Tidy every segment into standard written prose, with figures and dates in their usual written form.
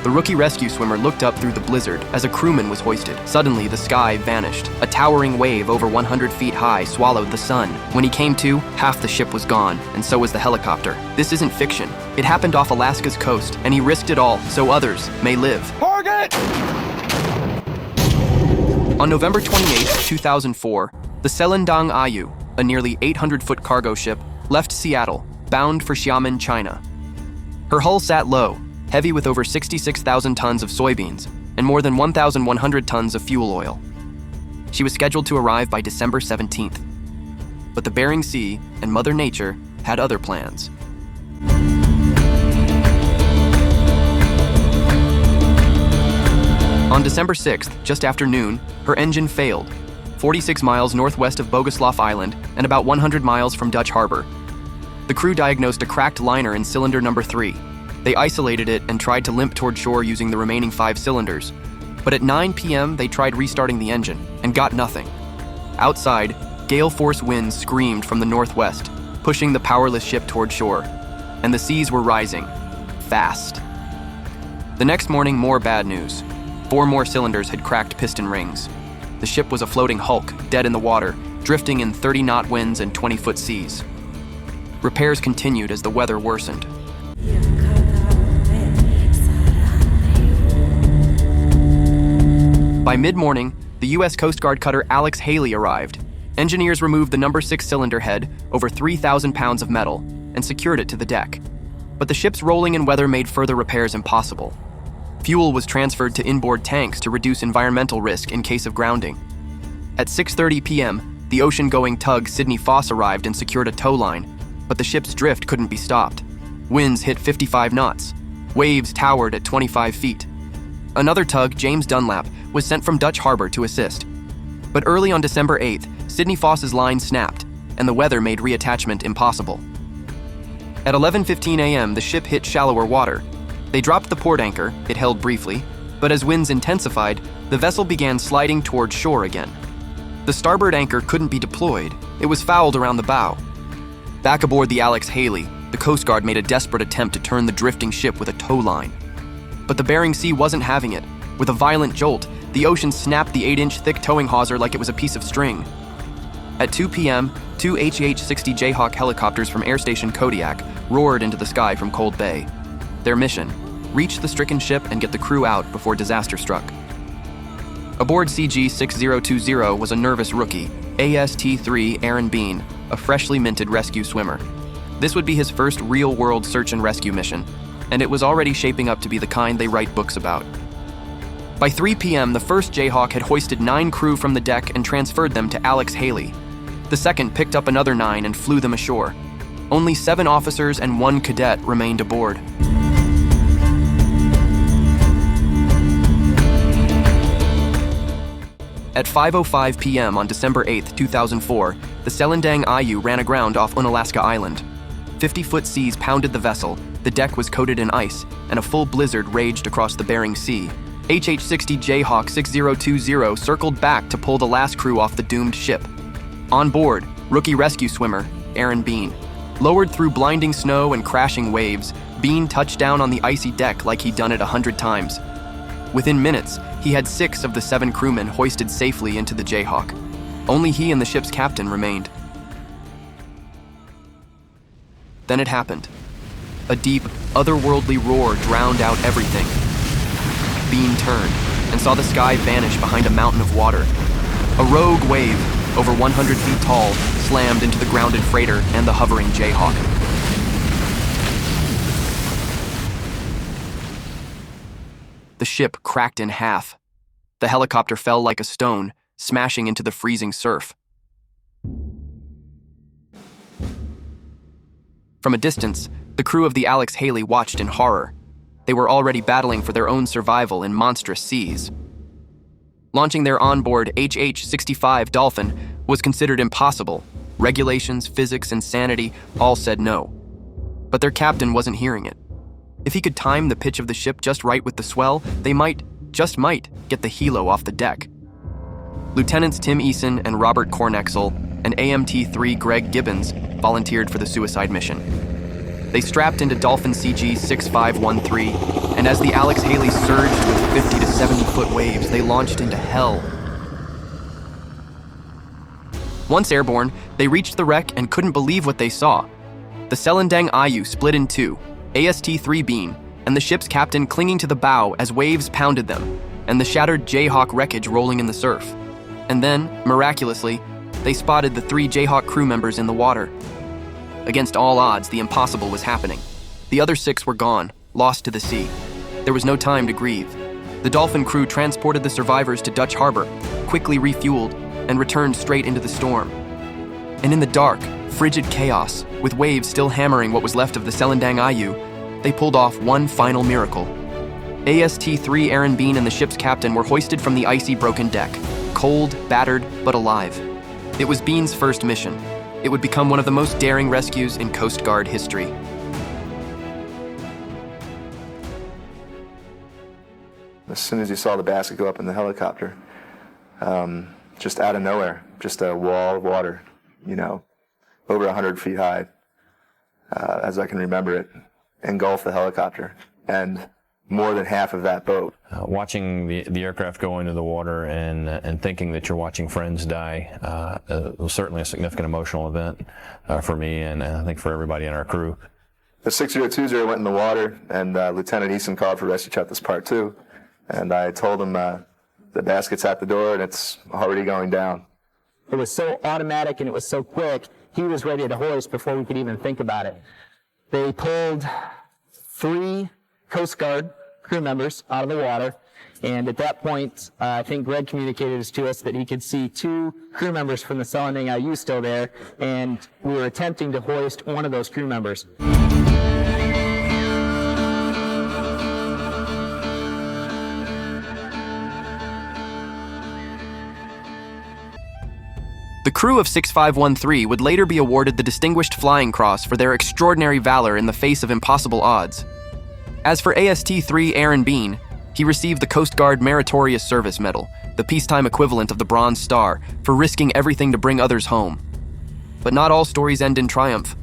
The rookie rescue swimmer looked up through the blizzard as a crewman was hoisted. Suddenly, the sky vanished. A towering wave over 100 feet high swallowed the sun. When he came to, half the ship was gone, and so was the helicopter. This isn't fiction. It happened off Alaska's coast, and he risked it all so others may live. Target! On November 28, 2004, the Seledang Ayu, a nearly 800-foot cargo ship, left Seattle, bound for Xiamen, China. Her hull sat low, heavy with over 66,000 tons of soybeans and more than 1,100 tons of fuel oil. She was scheduled to arrive by December 17th. But the Bering Sea and Mother Nature had other plans. On December 6th, just after noon, her engine failed, 46 miles northwest of Bogoslav Island and about 100 miles from Dutch Harbor. The crew diagnosed a cracked liner in cylinder number 3. They isolated it and tried to limp toward shore using the remaining 5 cylinders. But at 9 p.m., they tried restarting the engine and got nothing. Outside, gale force winds screamed from the northwest, pushing the powerless ship toward shore. And the seas were rising, fast. The next morning, more bad news. 4 more cylinders had cracked piston rings. The ship was a floating hulk, dead in the water, drifting in 30-knot winds and 20-foot seas. Repairs continued as the weather worsened. By mid-morning, the U.S. Coast Guard cutter Alex Haley arrived. Engineers removed the number 6 cylinder head, over 3,000 pounds of metal, and secured it to the deck. But the ship's rolling and weather made further repairs impossible. Fuel was transferred to inboard tanks to reduce environmental risk in case of grounding. At 6:30 p.m., the ocean-going tug Sydney Foss arrived and secured a tow line, but the ship's drift couldn't be stopped. Winds hit 55 knots. Waves towered at 25 feet. Another tug, James Dunlap, was sent from Dutch Harbor to assist. But early on December 8th, Sydney Foss's line snapped, and the weather made reattachment impossible. At 11:15 a.m., the ship hit shallower water. They dropped the port anchor, it held briefly, but as winds intensified, the vessel began sliding toward shore again. The starboard anchor couldn't be deployed, it was fouled around the bow. Back aboard the Alex Haley, the Coast Guard made a desperate attempt to turn the drifting ship with a tow line. But the Bering Sea wasn't having it. With a violent jolt, the ocean snapped the 8-inch thick towing hawser like it was a piece of string. At 2 p.m., 2 HH-60 Jayhawk helicopters from Air Station Kodiak roared into the sky from Cold Bay. Their mission: reach the stricken ship and get the crew out before disaster struck. Aboard CG-6020 was a nervous rookie, AST-3 Aaron Bean, a freshly minted rescue swimmer. This would be his first real-world search and rescue mission, and it was already shaping up to be the kind they write books about. By 3 p.m., the first Jayhawk had hoisted 9 crew from the deck and transferred them to Alex Haley. The second picked up another 9 and flew them ashore. Only 7 officers and 1 cadet remained aboard. At 5:05 p.m. on December 8, 2004, the Slendang Ayu ran aground off Unalaska Island. 50-foot seas pounded the vessel, the deck was coated in ice, and a full blizzard raged across the Bering Sea. HH-60 Jayhawk 6020 circled back to pull the last crew off the doomed ship. On board, rookie rescue swimmer Aaron Bean. Lowered through blinding snow and crashing waves, Bean touched down on the icy deck like he'd done it 100 times. Within minutes, he had 6 of the 7 crewmen hoisted safely into the Jayhawk. Only he and the ship's captain remained. Then it happened. A deep, otherworldly roar drowned out everything. Bean turned and saw the sky vanish behind a mountain of water. A rogue wave, over 100 feet tall, slammed into the grounded freighter and the hovering Jayhawk. The ship cracked in half. The helicopter fell like a stone, smashing into the freezing surf. From a distance, the crew of the Alex Haley watched in horror. They were already battling for their own survival in monstrous seas. Launching their onboard HH-65 Dolphin was considered impossible. Regulations, physics, and sanity all said no. But their captain wasn't hearing it. If he could time the pitch of the ship just right with the swell, they might, just might, get the Helo off the deck. Lieutenants Tim Eason and Robert Cornexel and AMT-3 Greg Gibbons volunteered for the suicide mission. They strapped into Dolphin CG-6513 and and as the Alex Haley surged with 50 to 70-foot waves, they launched into hell. Once airborne, they reached the wreck and couldn't believe what they saw. The Seledang Ayu split in two, AST-3 beam, and the ship's captain clinging to the bow as waves pounded them, and the shattered Jayhawk wreckage rolling in the surf. And then, miraculously, they spotted the 3 Jayhawk crew members in the water. Against all odds, the impossible was happening. The other 6 were gone, lost to the sea. There was no time to grieve. The Dolphin crew transported the survivors to Dutch Harbor, quickly refueled, and returned straight into the storm. And in the dark, frigid chaos, with waves still hammering what was left of the Slendang Ayu, they pulled off one final miracle. AST-3 Aaron Bean and the ship's captain were hoisted from the icy broken deck, cold, battered, but alive. It was Bean's first mission. It would become one of the most daring rescues in Coast Guard history. As soon as you saw the basket go up in the helicopter, just out of nowhere, just a wall of water, over 100 feet high, as I can remember it, engulfed the helicopter, and more than half of that boat. Watching the aircraft go into the water and thinking that you're watching friends die was certainly a significant emotional event for me and I think for everybody in our crew. The 6020 went in the water, and Lieutenant Eason called for rescue checklist part 2, and I told him the basket's at the door and it's already going down. It was so automatic and it was so quick, he was ready to hoist before we could even think about it. They pulled 3 Coast Guard crew members out of the water, and at that point, I think Greg communicated to us that he could see 2 crew members from the Seledang Ayu still there, and we were attempting to hoist one of those crew members. The crew of 6513 would later be awarded the Distinguished Flying Cross for their extraordinary valor in the face of impossible odds. As for AST-3 Aaron Bean, he received the Coast Guard Meritorious Service Medal, the peacetime equivalent of the Bronze Star, for risking everything to bring others home. But not all stories end in triumph.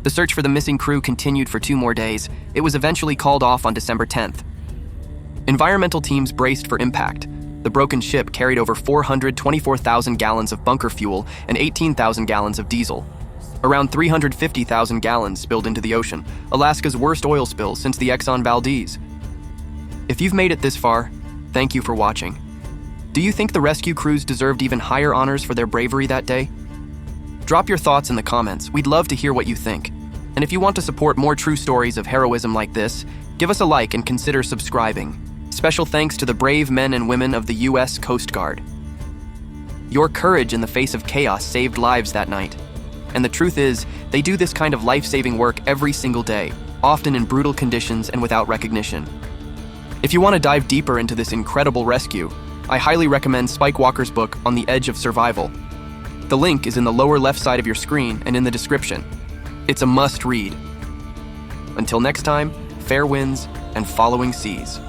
The search for the missing crew continued for 2 more days. It was eventually called off on December 10th. Environmental teams braced for impact. The broken ship carried over 424,000 gallons of bunker fuel and 18,000 gallons of diesel. Around 350,000 gallons spilled into the ocean, Alaska's worst oil spill since the Exxon Valdez. If you've made it this far, thank you for watching. Do you think the rescue crews deserved even higher honors for their bravery that day? Drop your thoughts in the comments. We'd love to hear what you think. And if you want to support more true stories of heroism like this, give us a like and consider subscribing. Special thanks to the brave men and women of the U.S. Coast Guard. Your courage in the face of chaos saved lives that night. And the truth is, they do this kind of life-saving work every single day, often in brutal conditions and without recognition. If you want to dive deeper into this incredible rescue, I highly recommend Spike Walker's book, On the Edge of Survival. The link is in the lower left side of your screen and in the description. It's a must-read. Until next time, fair winds and following seas.